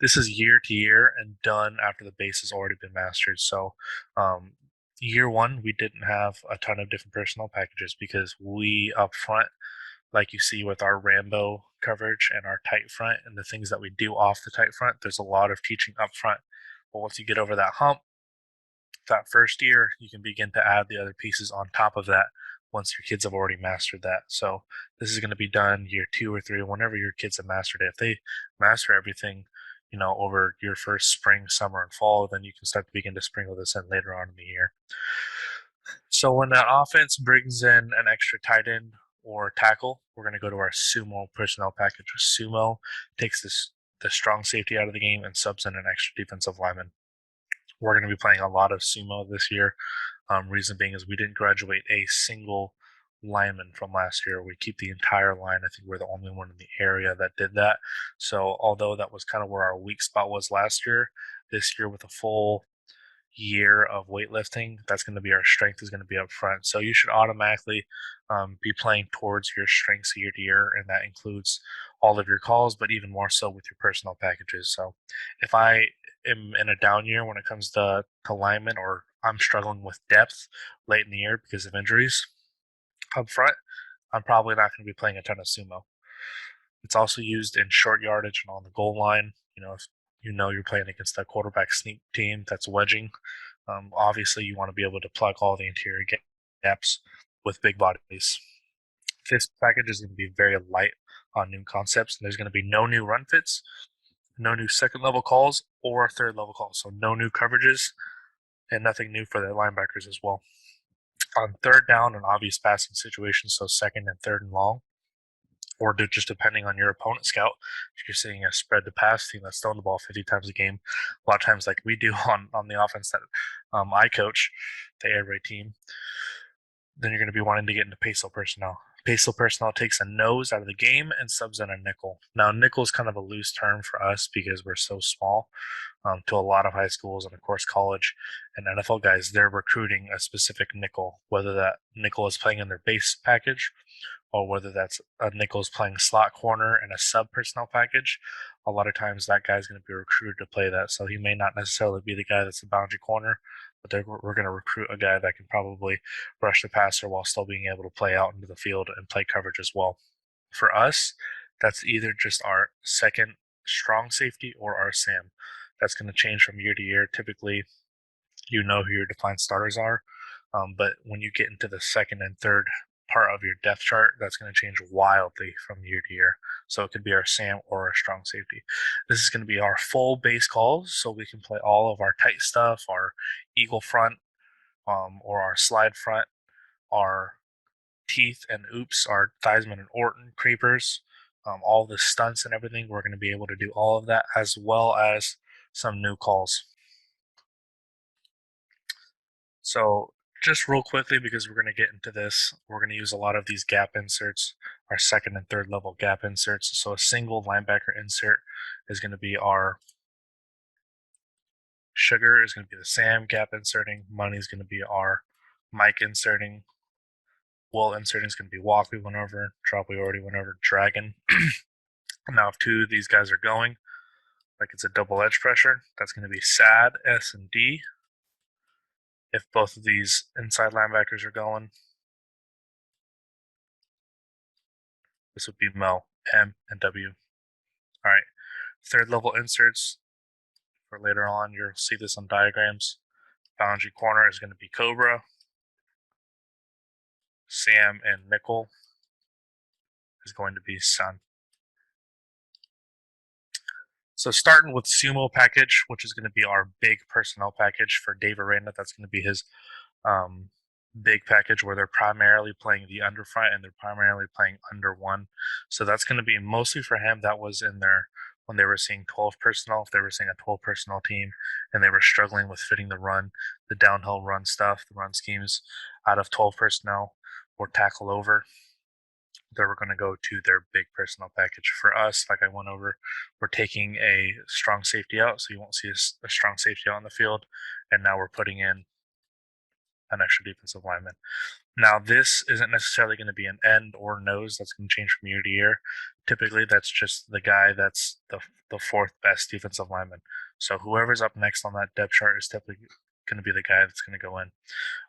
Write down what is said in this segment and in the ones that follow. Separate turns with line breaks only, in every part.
this is year to year and done after the base has already been mastered. So, um, year one, we didn't have a ton of different personnel packages because we up front, like you see with our Rambo coverage and our tight front and the things that we do off the tight front, there's a lot of teaching up front. But once you get over that hump, that first year, you can begin to add the other pieces on top of that once your kids have already mastered that. So this is going to be done year 2 or 3, whenever your kids have mastered it. If they master everything, over your first spring, summer, and fall, then you can start to begin to sprinkle this in later on in the year. So when that offense brings in an extra tight end or tackle, we're going to go to our Sumo personnel package. Sumo takes the strong safety out of the game and subs in an extra defensive lineman. We're going to be playing a lot of Sumo this year. Reason being is we didn't graduate a single lineman from last year. We keep the entire line. I think we're the only one in the area that did that. So although that was kind of where our weak spot was last year, this year with a full year of weightlifting, that's going to be our strength is going to be up front. So you should automatically be playing towards your strengths year to year, and that includes all of your calls, but even more so with your personal packages. So if I am in a down year when it comes to linemen, or I'm struggling with depth late in the year because of injuries up front, I'm probably not going to be playing a ton of sumo. It's also used in short yardage and on the goal line. If you're playing against a quarterback sneak team that's wedging, obviously you want to be able to plug all the interior gaps with big bodies. This package is going to be very light on new concepts, and there's going to be no new run fits, no new second level calls or third level calls. So no new coverages and nothing new for the linebackers as well. On third down and obvious passing situations, so second and third and long, or just depending on your opponent scout, if you're seeing a spread to pass team that's throwing the ball 50 times a game, a lot of times like we do on the offense that I coach, the air raid team, then you're going to be wanting to get into Peso personnel. Peso personnel takes a nose out of the game and subs in a nickel. Now, nickel is kind of a loose term for us because we're so small. To a lot of high schools and, of course, college and NFL guys, they're recruiting a specific nickel, whether that nickel is playing in their base package or whether that's a nickel is playing slot corner and a sub personnel package. A lot of times that guy's going to be recruited to play that. So he may not necessarily be the guy that's a boundary corner, but we're going to recruit a guy that can probably rush the passer while still being able to play out into the field and play coverage as well. For us, that's either just our second strong safety or our SAM. That's going to change from year to year. Typically, who your defined starters are, but when you get into the second and third part of your depth chart, that's going to change wildly from year to year. So it could be our SAM or our strong safety. This is going to be our full base calls, so we can play all of our tight stuff, our eagle front, or our slide front, our teeth and oops, our Theismann and Orton creepers, all the stunts and everything. We're going to be able to do all of that as well as some new calls. So just real quickly, because we're going to get into this, we're going to use a lot of these gap inserts, our second and third level gap inserts. So a single linebacker insert is going to be our sugar, is going to be the Sam gap inserting, money is going to be our Mike inserting, Will inserting is going to be walk we went over, drop we already went over, dragon. Now if two of these guys are going, like it's a double edge pressure, that's going to be sad, S and D. If both of these inside linebackers are going, this would be Mo, M, and W. All right, third level inserts for later on. You'll see this on diagrams. Boundary corner is going to be Cobra. Sam and Nickel is going to be Sun. So starting with Sumo package, which is going to be our big personnel package for Dave Aranda. That's going to be his big package where they're primarily playing the underfront and they're primarily playing under one. So that's going to be mostly for him. That was in their when they were seeing 12 personnel, if they were seeing a 12 personnel team and they were struggling with fitting the run, the downhill run stuff, the run schemes out of 12 personnel or tackle over, they were going to go to their big personnel package. For us, like I went over, we're taking a strong safety out, so you won't see a strong safety out on the field, and now we're putting in an extra defensive lineman. Now, this isn't necessarily going to be an end or nose that's going to change from year to year. Typically, that's just the guy that's the fourth best defensive lineman. So whoever's up next on that depth chart is typically going to be the guy that's going to go in.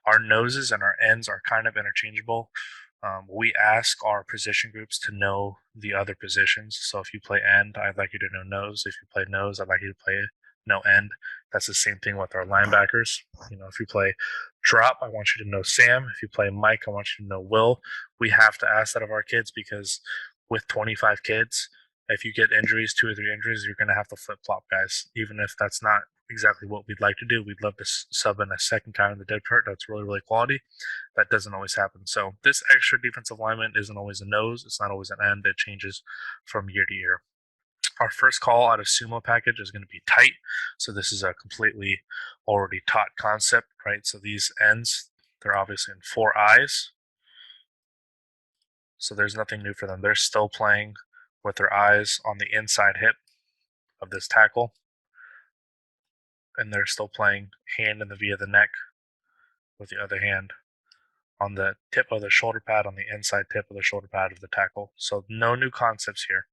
Our noses and our ends are kind of interchangeable. We ask our position groups to know the other positions. So if you play end, I'd like you to know nose. If you play nose, I'd like you to play know end. That's the same thing with our linebackers. If you play drop, I want you to know Sam. If you play Mike, I want you to know Will. We have to ask that of our kids because with 25 kids, if you get injuries, 2 or 3 injuries, you're going to have to flip flop guys. Even if that's not exactly what we'd like to do, we'd love to sub in a second guy in the depth chart that's really, really quality. That doesn't always happen. So this extra defensive lineman isn't always a nose. It's not always an end. It changes from year to year. Our first call out of Sumo package is going to be tight. So this is a completely already taught concept, right? So these ends, they're obviously in 4 eyes. So there's nothing new for them. They're still playing with their eyes on the inside hip of this tackle. And they're still playing hand in the V of the neck with the other hand on the tip of the shoulder pad, on the inside tip of the shoulder pad of the tackle. So no new concepts here.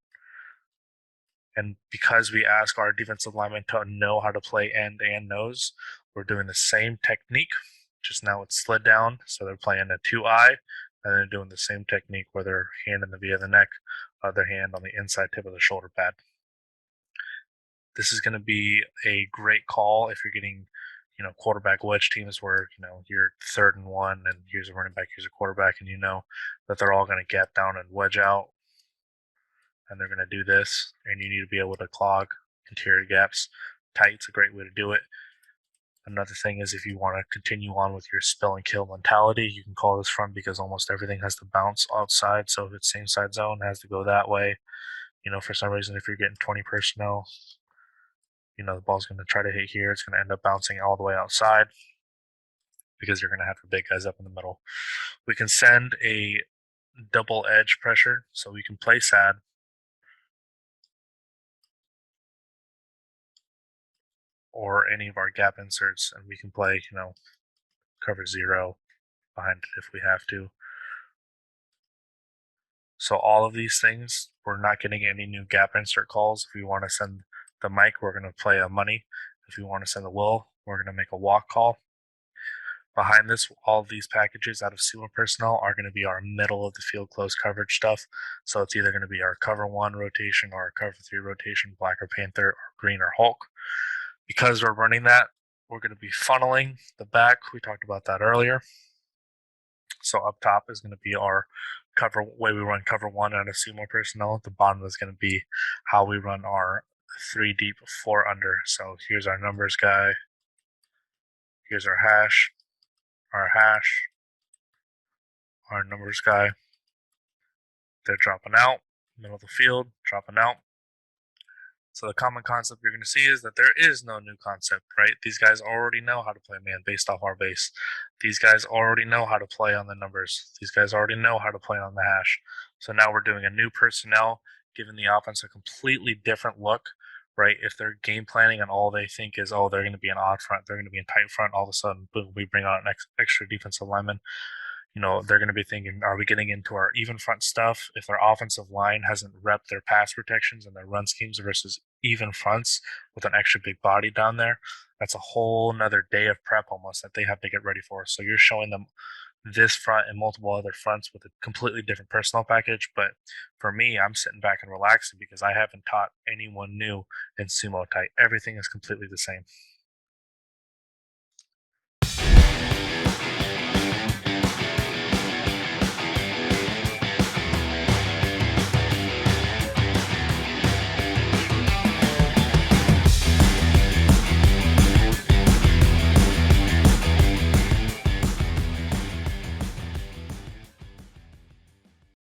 And because we ask our defensive linemen to know how to play end and nose, we're doing the same technique, just now it's slid down. So they're playing a 2-eye, and they're doing the same technique where they're hand in the V of the neck, other hand on the inside tip of the shoulder pad. This is going to be a great call if you're getting, quarterback wedge teams where, you're 3rd and 1 and here's a running back, here's a quarterback, and you know that they're all going to gap down and wedge out and they're going to do this, and you need to be able to clog interior gaps. Tight's a great way to do it. Another thing is if you want to continue on with your spill and kill mentality, you can call this front because almost everything has to bounce outside. So if it's same side zone, it has to go that way. For some reason, if you're getting 20 personnel, the ball's going to try to hit here. It's going to end up bouncing all the way outside because you're going to have your big guys up in the middle. We can send a double edge pressure, so we can play sad. Or any of our gap inserts, and we can play, cover 0 behind it if we have to. So all of these things, we're not getting any new gap insert calls. If we want to send the Mike, we're going to play a money. If we want to send the Will, we're going to make a walk call. Behind this, all of these packages out of Sumo personnel are going to be our middle of the field close coverage stuff. So it's either going to be our cover 1 rotation or our cover 3 rotation, Black or Panther or Green or Hulk. Because we're running that, we're going to be funneling the back. We talked about that earlier. So up top is going to be our way we run cover 1 out of Sumo personnel. At the bottom is going to be how we run our 3 deep, 4 under. So here's our numbers guy. Here's our hash, our numbers guy. They're dropping out, middle of the field, dropping out. So the common concept you're going to see is that there is no new concept, right? These guys already know how to play man based off our base. These guys already know how to play on the numbers. These guys already know how to play on the hash. So now we're doing a new personnel, giving the offense a completely different look, right? If they're game planning and all they think is, they're going to be an odd front, they're going to be in tight front, all of a sudden, boom, we bring out an extra defensive lineman. They're going to be thinking, are we getting into our even front stuff? If their offensive line hasn't repped their pass protections and their run schemes versus even fronts with an extra big body down there, that's a whole nother day of prep almost that they have to get ready for. So you're showing them this front and multiple other fronts with a completely different personnel package. But for me, I'm sitting back and relaxing because I haven't taught anyone new in Sumo Tight. Everything is completely the same.